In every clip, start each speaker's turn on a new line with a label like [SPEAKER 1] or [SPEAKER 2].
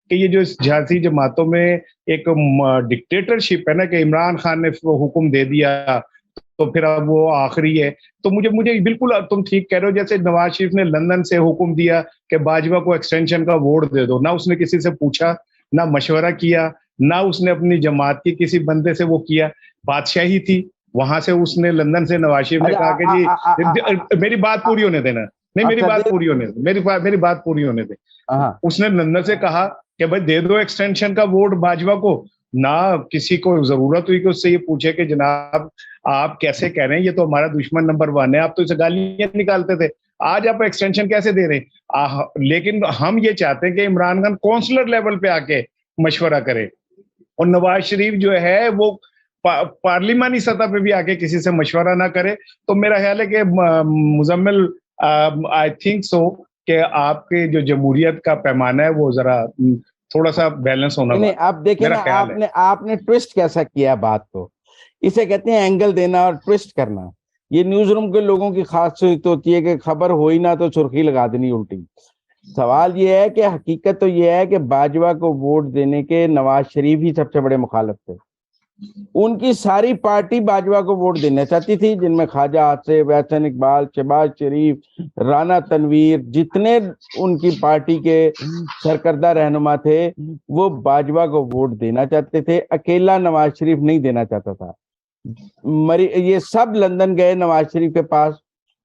[SPEAKER 1] कि ये जो सियासी जमातों में एक डिक्टेटरशिप है ना, कि इमरान खान ने हुक्म दे दिया तो फिर अब वो आखिरी है। तो मुझे मुझे बिल्कुल तुम ठीक कह रहे हो, जैसे नवाज शरीफ ने लंदन से हुक्म दिया कि बाजवा को एक्सटेंशन का वोट दे दो, ना उसने किसी से पूछा, ना मशवरा किया, ना उसने अपनी जमात के किसी बंदे से वो किया। बादशाही थी, वहां से उसने लंदन से नवाज शरीफ ने कहा कि जी मेरी बात पूरी होने देना, नहीं मेरी बात पूरी होने दे, मेरी बात पूरी होने दे। उसने लंदन से कहा कि भाई दे दो एक्सटेंशन का वोट बाजवा को, ना किसी को जरूरत हुई कि उससे ये पूछे कि जनाब आप कैसे कह रहे हैं, ये तो हमारा दुश्मन नंबर 1 है, आप तो इसे गालियां निकालते थे, आज आप एक्सटेंशन कैसे दे रहे हैं। लेकिन हम ये चाहते हैं कि इमरान खान काउंसलर लेवल पे आके मशवरा करे, और नवाज शरीफ जो है वो पार्लिमानी सतह पे भी आके किसी से मशवरा ना करे। तो मेरा ख्याल है कि मुजम्मिल, आई थिंक सो कि आपके जो जमहूरियत का पैमाना है वो जरा थोड़ा सा बैलेंस होना।
[SPEAKER 2] नहीं, आप देखिए ना, आपने ट्विस्ट कैसा किया बात को। इसे कहते हैं एंगल देना और ट्विस्ट करना। ये न्यूज रूम के लोगों की खासियत होती है कि खबर हो ही ना तो सुर्खी लगा देनी उल्टी। सवाल ये है कि हकीकत तो ये है कि बाजवा को वोट देने के नवाज शरीफ ही सबसे बड़े मुखालिफ थे। उनकी सारी पार्टी बाजवा को वोट देना चाहती थी, जिनमें ख्वाजा आसिफ, एहसन इकबाल, शहबाज शरीफ, राना तनवीर, जितने उनकी पार्टी के सरकर्दा रहनुमा थे वो बाजवा को वोट देना चाहते थे। अकेला नवाज शरीफ नहीं देना चाहता था। ये सब लंदन गए नवाज शरीफ के पास,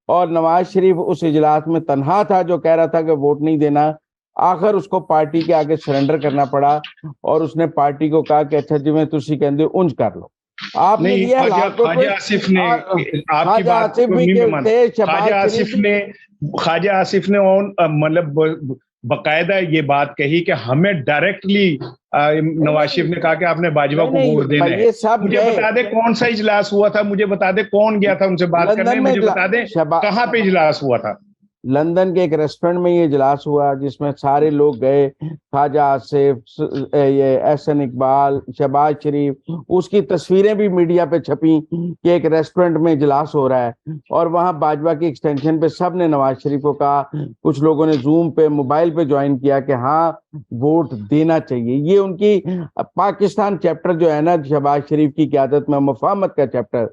[SPEAKER 2] और नवाज शरीफ उस इजलास में तन्हा था जो कह रहा था कि वोट नहीं देना। आखिर उसको पार्टी के आगे सरेंडर करना पड़ा, और उसने पार्टी को कहा कि अच्छा जिवें तुसी कहंदे उंज कर लो। आपने दिया
[SPEAKER 1] ख्वाजा आसिफ ने, आपकी बात को नहीं मानता, ख्वाजा आसिफ ने मतलब बकायदा ये बात कही कि हमें डायरेक्टली नवाज शरीफ ने कहा कि आपने बाजवा को वोट देना है। मुझे बता दे कौन सा इजलास हुआ था, मुझे बता दे कौन गया था उनसे बात करने, मुझे बता दे कहां पे इजलास हुआ था।
[SPEAKER 2] लंदन के एक रेस्टोरेंट में ये इजलास हुआ जिसमें सारे लोग गए, ख्वाजा आसिफ, ये एहसन इकबाल, शहबाज शरीफ। उसकी तस्वीरें भी मीडिया पे छपी कि एक रेस्टोरेंट में इजलास हो रहा है, और वहां बाजवा की एक्सटेंशन पे सब ने नवाज शरीफ को कहा। कुछ लोगों ने जूम पे, मोबाइल पे ज्वाइन किया कि हाँ वोट देना चाहिए। ये उनकी पाकिस्तान चैप्टर जो है ना शहबाज शरीफ की क़यादत में, मुफाहमत का चैप्टर,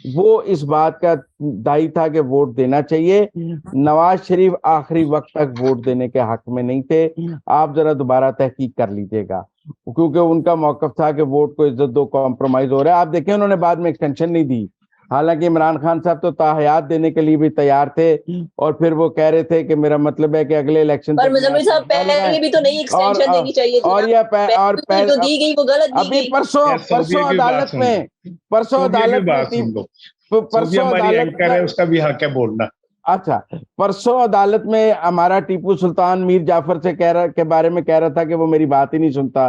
[SPEAKER 2] वो इस बात का दायी था कि वोट देना चाहिए। नवाज शरीफ आखिरी वक्त तक वोट देने के हक में नहीं थे। आप जरा दोबारा तहकीक कर लीजिएगा, क्योंकि उनका मौकफ था कि वोट को इज्जत दो, कॉम्प्रोमाइज हो रहा है। आप देखें उन्होंने बाद में एक्सटेंशन नहीं दी, हालांकि इमरान खान साहब तो ताहयात देने के लिए भी तैयार थे, और फिर वो कह रहे थे कि मेरा मतलब है कि अगले इलेक्शन
[SPEAKER 3] पर मुजम्मिल साहब पहले भी तो नहीं एक्सटेंशन देनी चाहिए थी,
[SPEAKER 2] और या
[SPEAKER 3] जो दी गई वो गलत दी गई।
[SPEAKER 2] अभी परसों अदालत में, परसों अदालत
[SPEAKER 1] उसका भी हक है बोलना।
[SPEAKER 2] अच्छा, परसों अदालत में हमारा टीपू सुल्तान मीर जाफर से के बारे में कह रहा था कि वो मेरी बात ही नहीं सुनता,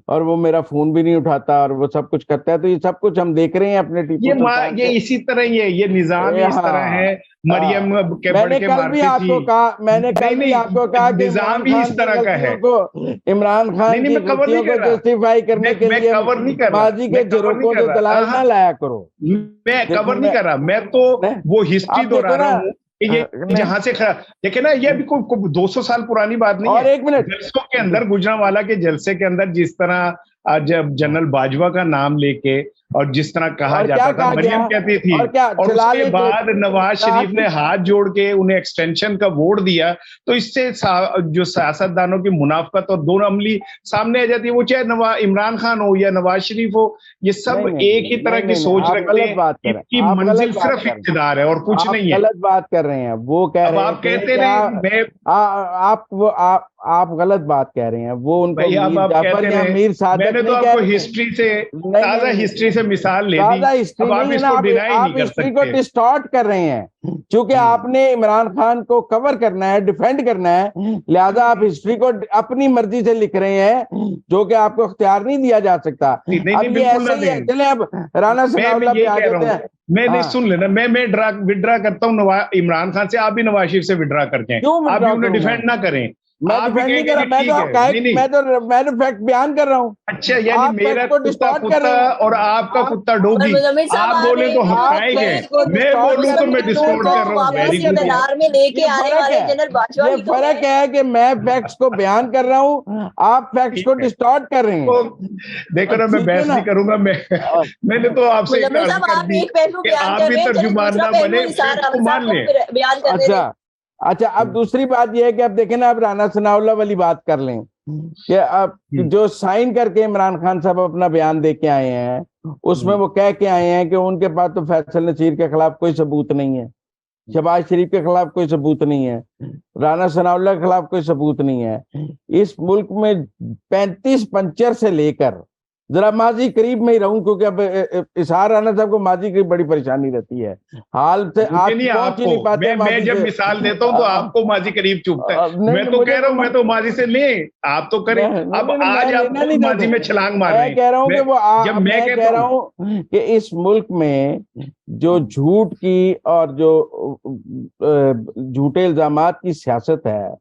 [SPEAKER 2] और वो मेरा फोन भी नहीं उठाता, और वो सब कुछ करता है। तो ये सब कुछ हम देख रहे हैं अपने टीपू सुल्तान।
[SPEAKER 1] ये इसी तरह ये निजाम इस तरह है। मरियम के
[SPEAKER 2] मैंने कल भी आपको कहा कि
[SPEAKER 1] निजाम ही इस तरह का है।
[SPEAKER 2] इमरान खान की गलतियों को जस्टिफाई करने के लिए माजी के जुर्मों को दलाल ना लाया करो।
[SPEAKER 1] मैं कवर नहीं कर रहा, मैं तो वो हिस्ट्री दोहरा रहा हूँ। ये जहां से देखे ना, ये अभी कोई 200 साल पुरानी बात नहीं है।
[SPEAKER 2] और एक मिनट,
[SPEAKER 1] जलसों के अंदर, गुजरांवाला के जलसे के अंदर जिस तरह जब जनरल बाजवा का नाम लेके और जिस तरह कहा जाता था, मरियम कहती थी, और उसके बाद नवाज शरीफ ने हाथ जोड़ के उन्हें एक्सटेंशन का वोट दिया, तो इससे जो सियासतदानों की मुनाफकत और दो अमली सामने आ जाती है। वो चाहे इमरान खान हो या नवाज शरीफ हो, ये सब एक ही तरह की सोच रखते हैं। इनकी मंजिल सिर्फ इख्तिदार है और कुछ नहीं है।
[SPEAKER 2] गलत बात कर रहे हैं, वो कह रहे हैं,
[SPEAKER 1] आप कहते रहे,
[SPEAKER 2] आप गलत बात कह रहे हैं। वो उनको
[SPEAKER 1] मीर सादिक, मैंने तो आपको हिस्ट्री से, ताजा हिस्ट्री से मिसाल ले दी। अब आप इसको डिनाई नहीं कर सकते।
[SPEAKER 2] को डिस्टॉर्ट कर रहे हैं, क्योंकि आपने इमरान खान को कवर करना है, डिफेंड करना है, लिहाजा आप हिस्ट्री को अपनी मर्जी से लिख रहे हैं, जो कि आपको इख्तियार नहीं दिया जा सकता। अब ये ऐसे ही है। चले अब राना सनाउल्लाह पे आ जाते हैं।
[SPEAKER 1] मैं नहीं, सुन लेना, मैं विड्रा करता हूँ इमरान खान से, आप भी नवाज शरीफ से विड्रा करके, आप भी उन्हें डिफेंड ना करें।
[SPEAKER 2] मैं
[SPEAKER 1] आप भी
[SPEAKER 2] डिफेंड नहीं
[SPEAKER 1] कहेंगे
[SPEAKER 2] कर रहा,
[SPEAKER 1] कि ठीक है,
[SPEAKER 2] मैं तो फैक्ट बयान कर रहा हूँ।
[SPEAKER 1] अच्छा, यानी मेरा कुत्ता कुत्ता और आपका कुत्ता डोगी, आप बोले तो हकायक है, मैं बोलूं तो मैं डिस्टोर्ट कर रहा हूँ। Very good.
[SPEAKER 3] में लेके आने वाले जनरल बाजवा
[SPEAKER 2] ये फर्क है कि मैं फैक्ट्स को बयान कर रहा हूँ, आप फैक्ट्स को डिस्टॉर्ट कर रहे हैं।
[SPEAKER 1] देखो ना, मैं बहस नहीं करूंगा, मैंने तो आपसे एक अर्ज कर दी कि आप भी तर्जुमान ना बने, फैक्ट्स को मान लें।
[SPEAKER 2] अच्छा, अब दूसरी बात यह है कि अब देखें ना, अब राना सनाउल्लाह वाली बात कर लें कि अब जो साइन करके इमरान खान साहब अपना बयान दे के आए हैं, उसमें वो कह के आए हैं कि उनके पास तो फैसल नसीर के खिलाफ कोई सबूत नहीं है, शहबाज शरीफ के खिलाफ कोई सबूत नहीं है, राना सनाउल्लाह के खिलाफ कोई सबूत नहीं है। इस मुल्क में 35 पंचर से लेकर, जरा माजी करीब में ही रहूं क्योंकि अब इशहार राना साहब को माजी करीब बड़ी परेशानी रहती है, हाल से आप पहुंच ही नहीं पाते।
[SPEAKER 1] मैं जब मिसाल देता हूं तो आपको माजी करीब चुभता है। मैं तो कह रहा हूं, मैं तो माजी से ले, आप तो करें। अब आज आप माजी में छलांग मार रहे हैं।
[SPEAKER 2] मैं कह रहा हूं कि वो जब मैं कह रहा हूं कि इस मुल्क में जो झूठ की और जो झूठे इल्जामात की सियासत है,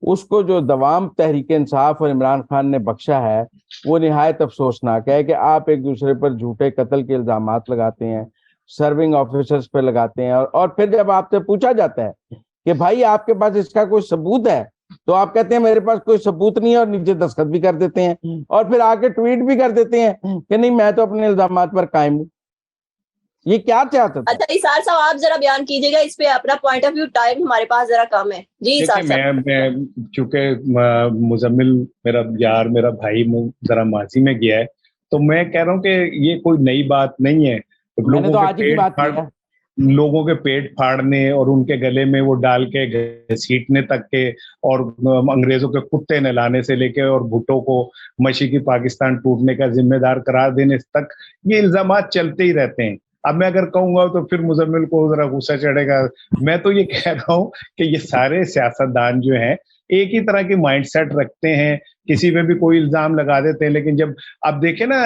[SPEAKER 2] उसको जो दवाम तहरीक इंसाफ और इमरान खान ने बख्शा है, वो निहायत अफसोसनाक है कि आप एक दूसरे पर झूठे कत्ल के इल्जामात लगाते हैं, सर्विंग ऑफिसर्स पे लगाते हैं, और फिर जब आपसे पूछा जाता है कि भाई आपके पास इसका कोई सबूत है, तो आप कहते हैं मेरे पास कोई सबूत नहीं है, और नीचे दस्तखत भी कर देते हैं, और फिर आके ट्वीट भी कर देते हैं कि नहीं मैं तो अपने इल्जामात पर कायम हूं। ये क्या चाहते थे?
[SPEAKER 3] अच्छा इसार साहब, आप जरा बयान कीजिएगा इस पे अपना पॉइंट ऑफ व्यू, टाइम हमारे पास जरा कम है जी। इसार साहब,
[SPEAKER 1] मैं चूंकि मुजम्मिल मेरा यार, मेरा भाई जरा माजी में गया है, तो मैं कह रहा हूँ कि ये कोई नई बात नहीं है।
[SPEAKER 2] मैंने तो आज की बात की है।
[SPEAKER 1] लोगों के पेट फाड़ने और उनके गले में वो डाल के घसीटने तक के, और अंग्रेजों के कुत्ते नहलाने से लेके और भुट्टो को मशीकी पाकिस्तान टूटने का जिम्मेदार करार देने तक ये इल्जामात चलते ही रहते हैं। अब मैं अगर कहूंगा तो फिर मुजम्मिल को जरा गुस्सा चढ़ेगा। मैं तो ये कह रहा हूँ कि ये सारे सियासतदान जो हैं एक ही तरह की माइंडसेट रखते हैं, किसी पे भी कोई इल्जाम लगा देते हैं। लेकिन जब अब देखे ना,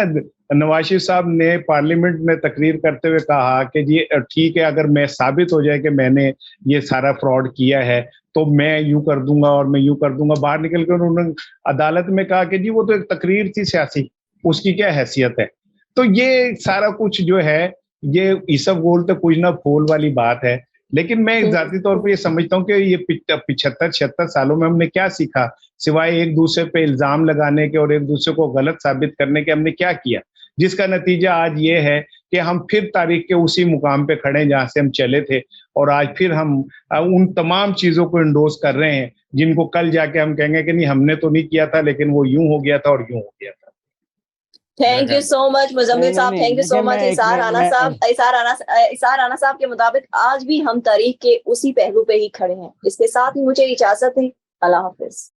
[SPEAKER 1] नवाज शरीफ साहब ने पार्लियामेंट में तकरीर करते हुए कहा कि जी ठीक है, अगर मैं साबित हो जाए कि मैंने ये सारा फ्रॉड किया है तो मैं यूं कर दूंगा और मैं यूं कर दूंगा। बाहर निकल कर उन्होंने अदालत में कहा कि जी वो तो एक तकरीर थी सियासी, उसकी क्या हैसियत है। तो ये सारा कुछ जो है, ये ईसब गोल तो कुछ ना फूल वाली बात है। लेकिन मैं जाती तौर पे ये समझता हूँ कि ये 75-76 सालों में हमने क्या सीखा, सिवाय एक दूसरे पे इल्जाम लगाने के और एक दूसरे को गलत साबित करने के हमने क्या किया, जिसका नतीजा आज ये है कि हम फिर तारीख के उसी मुकाम पे खड़े हैं जहां से हम चले थे, और आज फिर हम उन तमाम चीजों को इंडोर्स कर रहे हैं जिनको कल जाके हम कहेंगे कि नहीं हमने तो नहीं किया था, लेकिन वो यूं हो गया था और यूं हो गया था।
[SPEAKER 3] Thank you so much Muzammil साहब, थैंक यू सो मच इसार राना साहब। इसार राना साहब के मुताबिक आज भी हम तारीख के उसी पहलू पे ही खड़े हैं। इसके साथ ही मुझे इजाजत है, अल्लाह हाफिज।